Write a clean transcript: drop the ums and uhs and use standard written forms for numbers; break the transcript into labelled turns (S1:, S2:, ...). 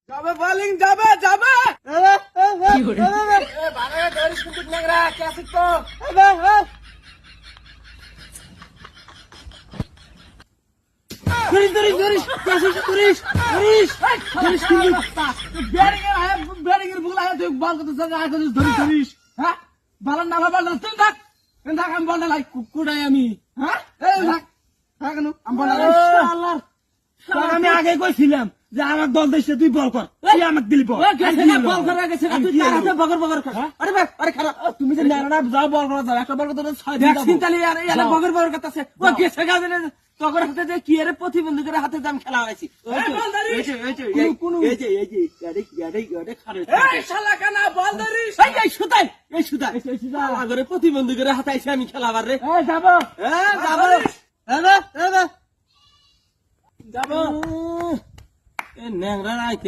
S1: যাবে বলিং যাবে যাবে বারে ধরিস কিন্তু নেগরা ক্যাসিক তো ধরিস ক্যাসিক ধরিস কিন্তু ব্যাটিং এর ভুল আয় তুই বল করতে সঙ্গে আয় ধরিস হ্যাঁ বল না বল তুই থাক আমি বল না লাই কুকুড়াই আমি হ্যাঁ এই থাক কেন আমি বল আল্লাহ আমি আগে কইছিলাম যে আমার দল দেশে তুই বল কর তুই আমাকে দিলি বল বল করা গেছে তুই তার হাতে বগর কর আরে ভাই আরে খারাপ তুমি যে না যাও বল করা যাও একটা বল করতে 6 দিন ভ্যাকসিন চালিয়ে আর এলা বগর করতেছে ও গেছে গাবে না তখন হাতে যে কি এর প্রতিবন্ধীদের হাতে দাম খেলা হইছি এই খারে এই শালা কানা বল ধরিস এই সুতাই আগরে প্রতিবন্ধীদের হাতে আইছে আমি খেলাবার রে এই যাব যাব এ ন্যাংরা রাইতে